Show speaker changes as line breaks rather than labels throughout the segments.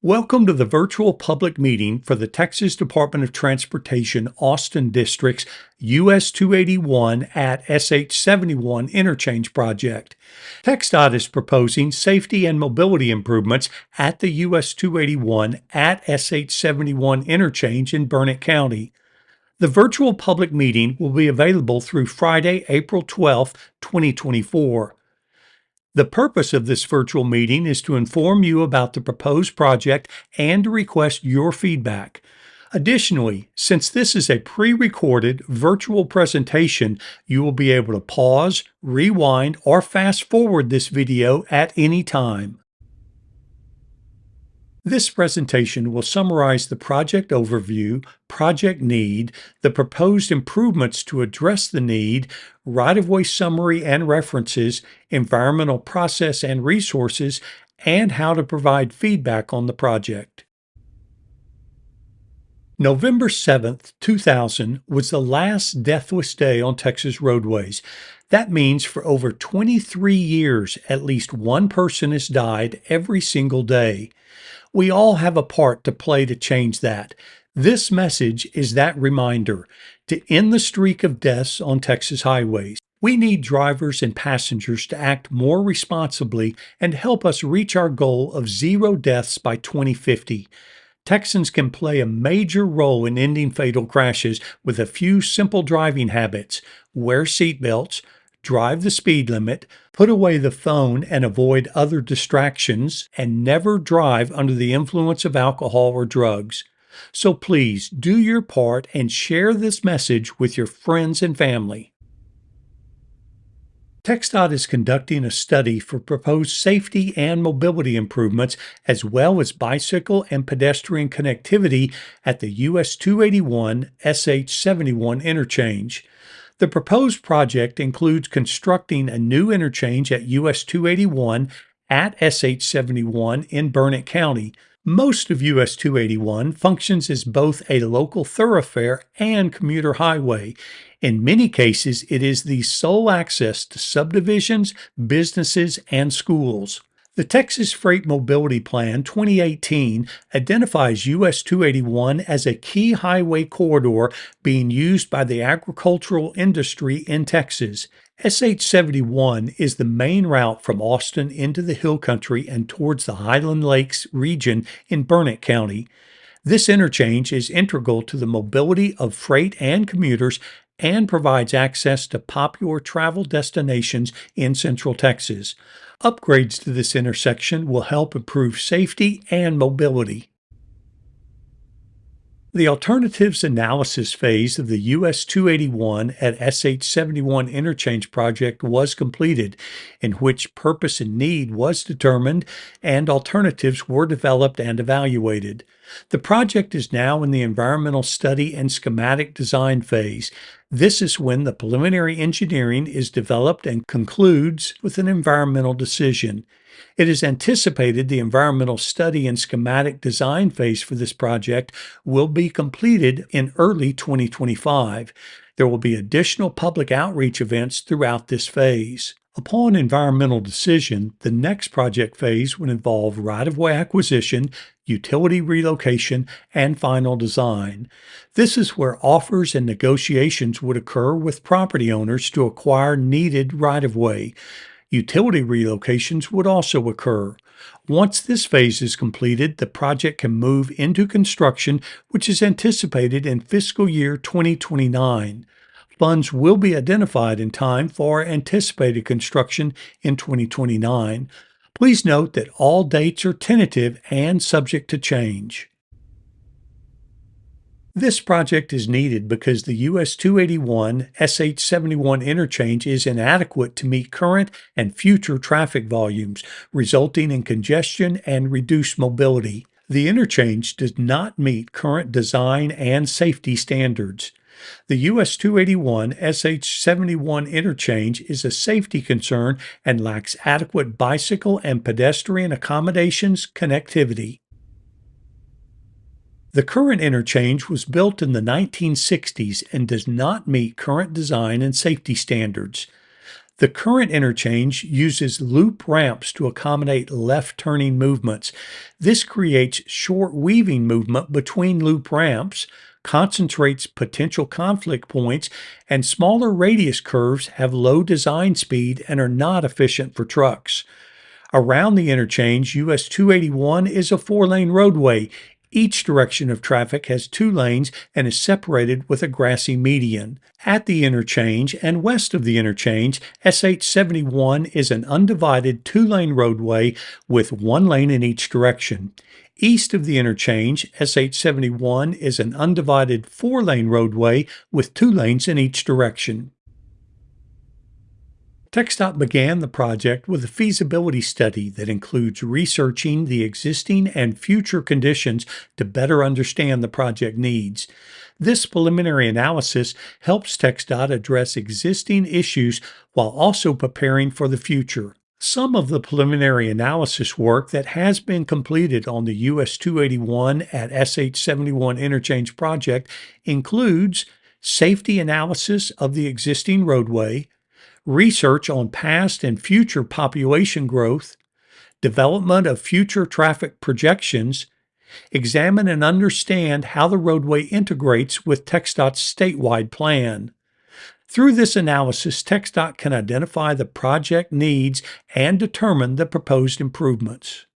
Welcome to the virtual public meeting for the Texas Department of Transportation Austin District's US 281 at SH 71 Interchange project. TxDOT is proposing safety and mobility improvements at the US 281 at SH 71 Interchange in Burnett County. The virtual public meeting will be available through Friday, April 12, 2024. The purpose of this virtual meeting is to inform you about the proposed project and to request your feedback. Additionally, since this is a pre-recorded virtual presentation, you will be able to pause, rewind, or fast forward this video at any time. This presentation will summarize the project overview, project need, the proposed improvements to address the need, right-of-way summary and references, environmental process and resources, and how to provide feedback on the project. November 7, 2000 was the last deathless day on Texas roadways. That means for over 23 years, at least one person has died every single day. We all have a part to play to change that. This message is that reminder to end the streak of deaths on Texas highways. We need drivers and passengers to act more responsibly and help us reach our goal of 0 deaths by 2050. Texans can play a major role in ending fatal crashes with a few simple driving habits: wear seatbelts, drive the speed limit, put away the phone and avoid other distractions, and never drive under the influence of alcohol or drugs. So please do your part and share this message with your friends and family. TxDOT is conducting a study for proposed safety and mobility improvements as well as bicycle and pedestrian connectivity at the US 281 SH 71 interchange. The proposed project includes constructing a new interchange at US 281 at SH 71 in Burnett County. Most of US 281 functions as both a local thoroughfare and commuter highway. In many cases, it is the sole access to subdivisions, businesses, and schools. The Texas Freight Mobility Plan 2018 identifies US 281 as a key highway corridor being used by the agricultural industry in Texas. SH 71 is the main route from Austin into the Hill Country and towards the Highland Lakes region in Burnett County. This interchange is integral to the mobility of freight and commuters and provides access to popular travel destinations in Central Texas. Upgrades to this intersection will help improve safety and mobility. The alternatives analysis phase of the US 281 at SH 71 interchange project was completed, in which purpose and need was determined and alternatives were developed and evaluated. The project is now in the environmental study and schematic design phase. This is when the preliminary engineering is developed and concludes with an environmental decision. It is anticipated the environmental study and schematic design phase for this project will be completed in early 2025. There will be additional public outreach events throughout this phase. Upon environmental decision, the next project phase would involve right-of-way acquisition, utility relocation, and final design. This is where offers and negotiations would occur with property owners to acquire needed right-of-way. Utility relocations would also occur. Once this phase is completed, the project can move into construction, which is anticipated in fiscal year 2029. Funds will be identified in time for anticipated construction in 2029. Please note that all dates are tentative and subject to change. This project is needed because the US 281 SH 71 interchange is inadequate to meet current and future traffic volumes, resulting in congestion and reduced mobility. The interchange does not meet current design and safety standards. The US 281 SH 71 interchange is a safety concern and lacks adequate bicycle and pedestrian accommodations connectivity. The current interchange was built in the 1960s and does not meet current design and safety standards. The current interchange uses loop ramps to accommodate left turning movements. This creates short weaving movement between loop ramps, concentrates potential conflict points, and smaller radius curves have low design speed and are not efficient for trucks. Around the interchange, US 281 is a four-lane roadway. Each direction of traffic has two lanes and is separated with a grassy median. At the interchange and west of the interchange, SH 71 is an undivided two-lane roadway with one lane in each direction. East of the interchange, SH 71 is an undivided four-lane roadway with two lanes in each direction. TxDOT began the project with a feasibility study that includes researching the existing and future conditions to better understand the project needs. This preliminary analysis helps TxDOT address existing issues while also preparing for the future. Some of the preliminary analysis work that has been completed on the US 281 at SH 71 interchange project includes safety analysis of the existing roadway, research on past and future population growth, development of future traffic projections, examine and understand how the roadway integrates with TxDOT's statewide plan. Through this analysis, TxDOT can identify the project needs and determine the proposed improvements.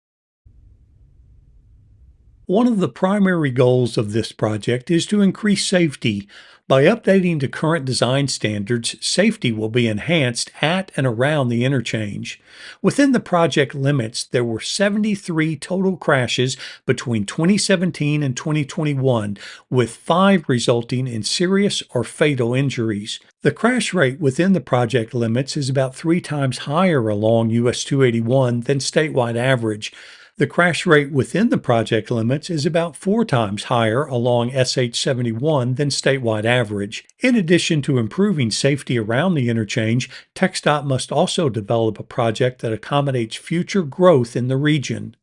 One of the primary goals of this project is to increase safety. By updating to current design standards, safety will be enhanced at and around the interchange. Within the project limits, there were 73 total crashes between 2017 and 2021, with 5 resulting in serious or fatal injuries. The crash rate within the project limits is about 3 times higher along US 281 than statewide average. The crash rate within the project limits is about 4 times higher along SH 71 than statewide average. In addition to improving safety around the interchange, TxDOT must also develop a project that accommodates future growth in the region.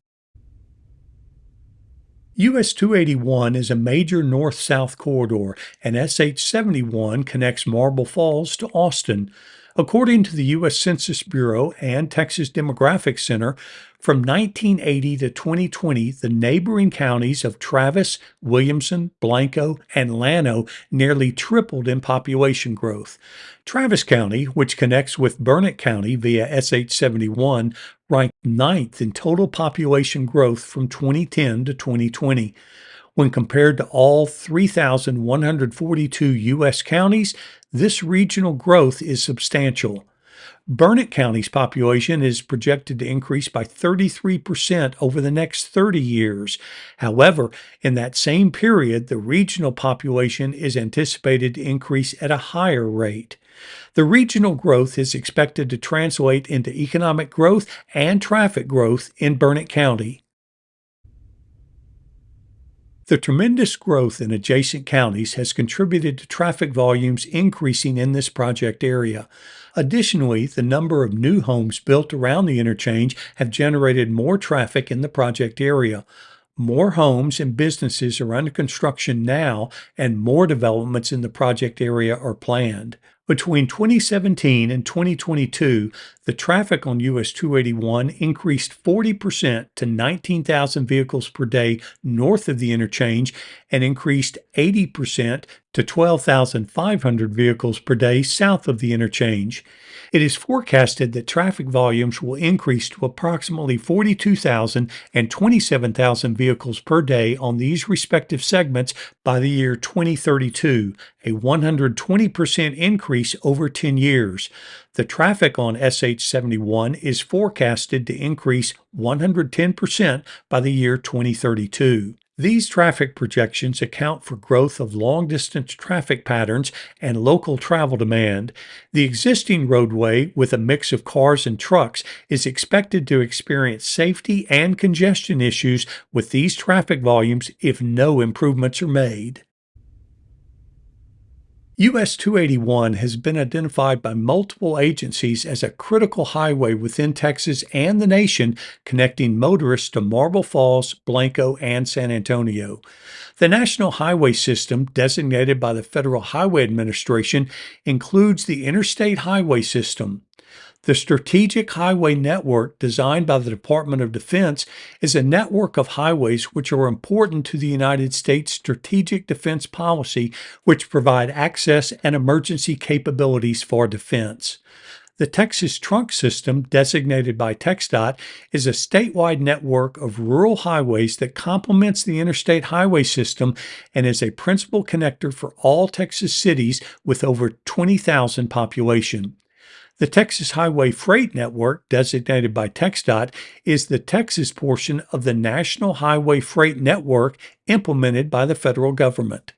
US 281 is a major north-south corridor, and SH 71 connects Marble Falls to Austin. According to the U.S. Census Bureau and Texas Demographic Center, from 1980 to 2020, the neighboring counties of Travis, Williamson, Blanco, and Llano nearly tripled in population growth. Travis County, which connects with Burnett County via SH 71, ranked 9th in total population growth from 2010 to 2020. When compared to all 3,142 U.S. counties, this regional growth is substantial. Burnett County's population is projected to increase by 33% over the next 30 years. However, in that same period, the regional population is anticipated to increase at a higher rate. The regional growth is expected to translate into economic growth and traffic growth in Burnett County. The tremendous growth in adjacent counties has contributed to traffic volumes increasing in this project area. Additionally, the number of new homes built around the interchange have generated more traffic in the project area. More homes and businesses are under construction now, and more developments in the project area are planned. Between 2017 and 2022, the traffic on US 281 increased 40% to 19,000 vehicles per day north of the interchange and increased 80% to 12,500 vehicles per day south of the interchange. It is forecasted that traffic volumes will increase to approximately 42,000 and 27,000 vehicles per day on these respective segments by the year 2032, a 120% increase over 10 years. The traffic on SH 71 is forecasted to increase 110% by the year 2032. These traffic projections account for growth of long-distance traffic patterns and local travel demand. The existing roadway, with a mix of cars and trucks, is expected to experience safety and congestion issues with these traffic volumes if no improvements are made. US 281 has been identified by multiple agencies as a critical highway within Texas and the nation, connecting motorists to Marble Falls, Blanco, and San Antonio. The National Highway System, designated by the Federal Highway Administration, includes the Interstate Highway System. The Strategic Highway Network, designed by the Department of Defense, is a network of highways which are important to the United States strategic defense policy, which provide access and emergency capabilities for defense. The Texas Trunk System, designated by TxDOT, is a statewide network of rural highways that complements the interstate highway system and is a principal connector for all Texas cities with over 20,000 population. The Texas Highway Freight Network, designated by TxDOT, is the Texas portion of the National Highway Freight Network implemented by the federal government.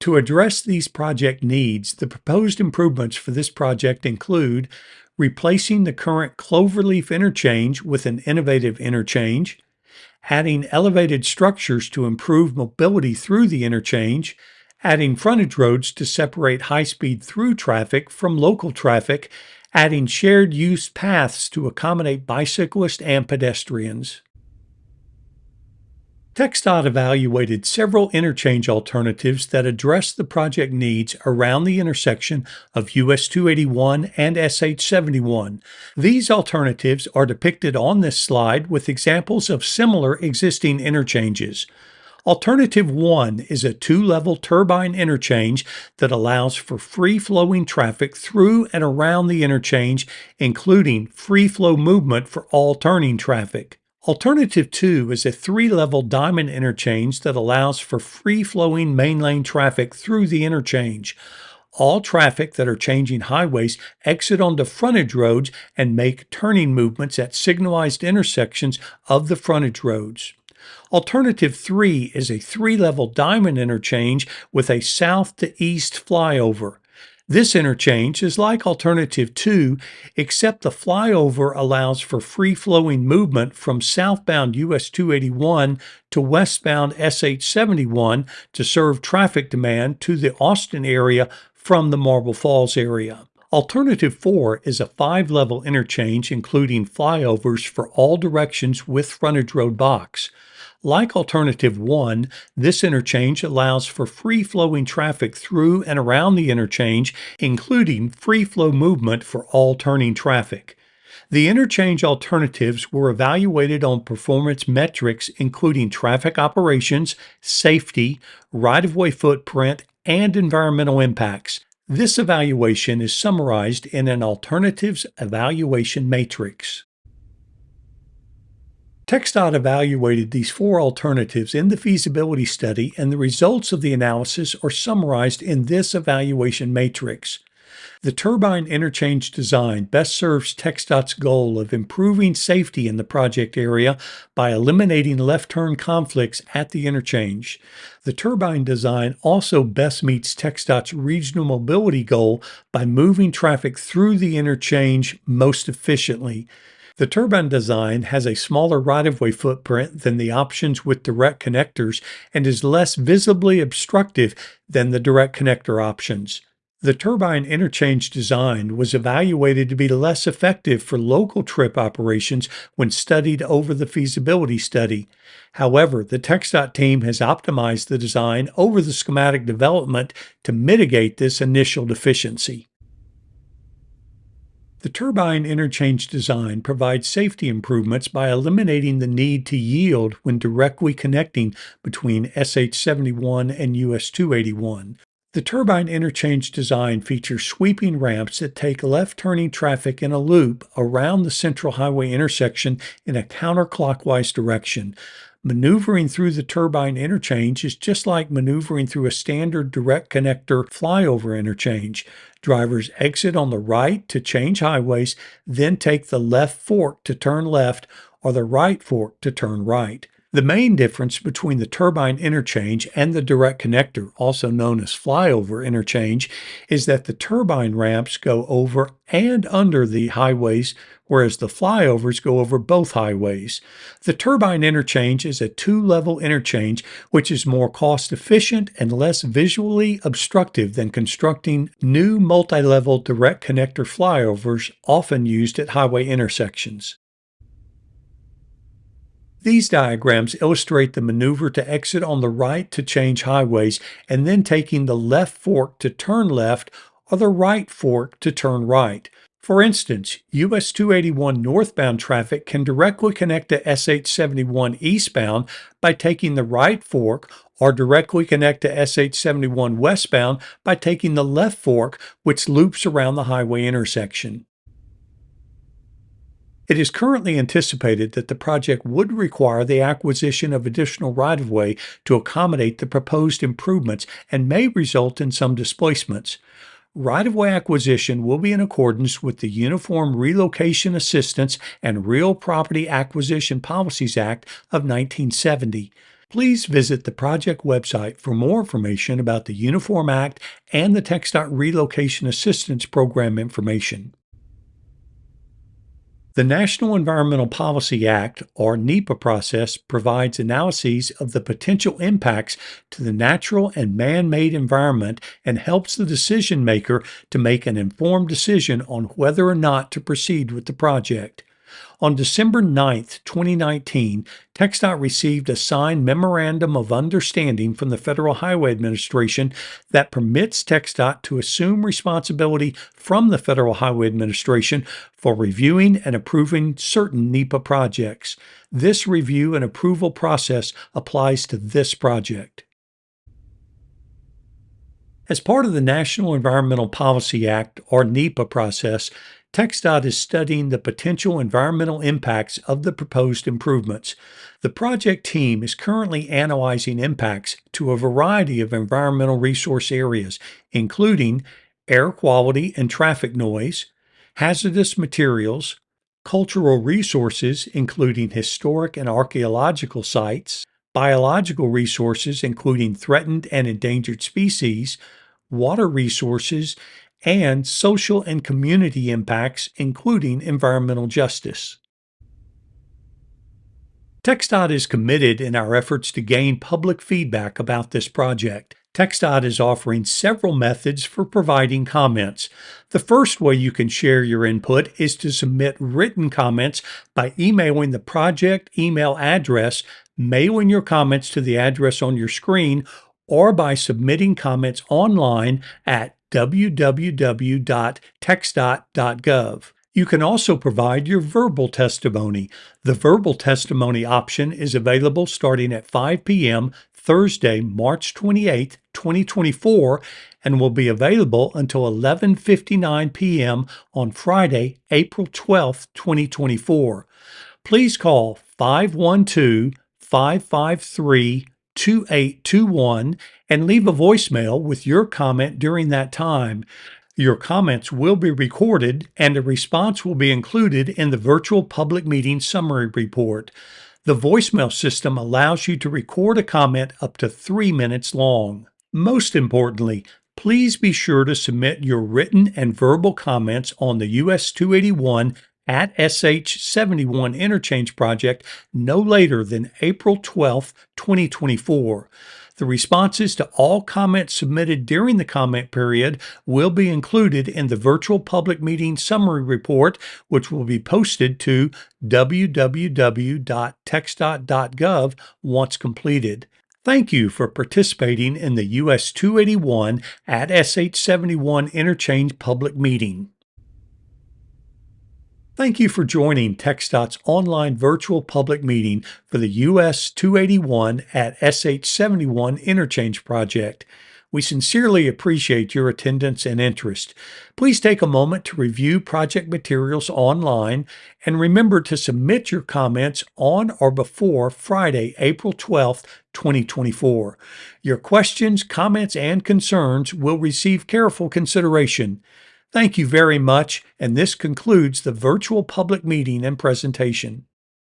To address these project needs, the proposed improvements for this project include replacing the current cloverleaf interchange with an innovative interchange, adding elevated structures to improve mobility through the interchange, adding frontage roads to separate high-speed through traffic from local traffic, adding shared use paths to accommodate bicyclists and pedestrians. TxDOT evaluated several interchange alternatives that address the project needs around the intersection of US 281 and SH 71. These alternatives are depicted on this slide with examples of similar existing interchanges. Alternative 1 is a two-level turbine interchange that allows for free-flowing traffic through and around the interchange, including free-flow movement for all turning traffic. Alternative 2 is a three-level diamond interchange that allows for free-flowing main-lane traffic through the interchange. All traffic that are changing highways exit onto frontage roads and make turning movements at signalized intersections of the frontage roads. Alternative 3 is a three-level diamond interchange with a south to east flyover. This interchange is like Alternative 2, except the flyover allows for free-flowing movement from southbound US 281 to westbound SH 71 to serve traffic demand to the Austin area from the Marble Falls area. Alternative 4 is a five-level interchange including flyovers for all directions with frontage road box. Like Alternative 1, this interchange allows for free-flowing traffic through and around the interchange, including free-flow movement for all turning traffic. The interchange alternatives were evaluated on performance metrics including traffic operations, safety, right-of-way footprint, and environmental impacts. This evaluation is summarized in an alternatives evaluation matrix. TxDOT evaluated these four alternatives in the feasibility study, and the results of the analysis are summarized in this evaluation matrix. The turbine interchange design best serves TxDOT's goal of improving safety in the project area by eliminating left turn conflicts at the interchange. The turbine design also best meets TxDOT's regional mobility goal by moving traffic through the interchange most efficiently. The turbine design has a smaller right-of-way footprint than the options with direct connectors and is less visibly obstructive than the direct connector options. The turbine interchange design was evaluated to be less effective for local trip operations when studied over the feasibility study. However, the TxDOT team has optimized the design over the schematic development to mitigate this initial deficiency. The turbine interchange design provides safety improvements by eliminating the need to yield when directly connecting between SH 71 and US 281. The turbine interchange design features sweeping ramps that take left-turning traffic in a loop around the central highway intersection in a counterclockwise direction. Maneuvering through the turbine interchange is just like maneuvering through a standard direct connector flyover interchange. Drivers exit on the right to change highways, then take the left fork to turn left or the right fork to turn right. The main difference between the turbine interchange and the direct connector, also known as flyover interchange, is that the turbine ramps go over and under the highways, whereas the flyovers go over both highways. The turbine interchange is a two-level interchange, which is more cost-efficient and less visually obstructive than constructing new multi-level direct connector flyovers often used at highway intersections. These diagrams illustrate the maneuver to exit on the right to change highways and then taking the left fork to turn left or the right fork to turn right. For instance, US 281 northbound traffic can directly connect to SH 71 eastbound by taking the right fork, or directly connect to SH 71 westbound by taking the left fork, which loops around the highway intersection. It is currently anticipated that the project would require the acquisition of additional right-of-way to accommodate the proposed improvements and may result in some displacements. Right-of-way acquisition will be in accordance with the Uniform Relocation Assistance and Real Property Acquisition Policies Act of 1970. Please visit the project website for more information about the Uniform Act and the TxDOT Relocation Assistance Program information. The National Environmental Policy Act, or NEPA process, provides analyses of the potential impacts to the natural and man-made environment and helps the decision maker to make an informed decision on whether or not to proceed with the project. On December 9, 2019, TxDOT received a signed Memorandum of Understanding from the Federal Highway Administration that permits TxDOT to assume responsibility from the Federal Highway Administration for reviewing and approving certain NEPA projects. This review and approval process applies to this project. As part of the National Environmental Policy Act, or NEPA process, TxDOT is studying the potential environmental impacts of the proposed improvements. The project team is currently analyzing impacts to a variety of environmental resource areas, including air quality and traffic noise, hazardous materials, cultural resources, including historic and archaeological sites, biological resources, including threatened and endangered species, water resources, and social and community impacts, including environmental justice. TxDOT is committed in our efforts to gain public feedback about this project. TxDOT is offering several methods for providing comments. The first way you can share your input is to submit written comments by emailing the project email address, mailing your comments to the address on your screen, or by submitting comments online at www.txdot.gov. You can also provide your verbal testimony. The verbal testimony option is available starting at 5 p.m. Thursday, March 28, 2024, and will be available until 11:59 p.m. on Friday, April 12, 2024. Please call 512-553-2821 and leave a voicemail with your comment during that time. Your comments will be recorded and a response will be included in the virtual public meeting summary report. The voicemail system allows you to record a comment up to 3 minutes long. Most importantly, please be sure to submit your written and verbal comments on the US 281 at SH 71 Interchange project no later than April 12, 2024. The responses to all comments submitted during the comment period will be included in the virtual public meeting summary report, which will be posted to www.txdot.gov once completed. Thank you for participating in the US 281 at SH 71 Interchange public meeting. Thank you for joining TxDOT's online virtual public meeting for the US 281 at SH 71 Interchange project. We sincerely appreciate your attendance and interest. Please take a moment to review project materials online and remember to submit your comments on or before Friday, April 12, 2024. Your questions, comments, and concerns will receive careful consideration. Thank you very much, and this concludes the virtual public meeting and presentation.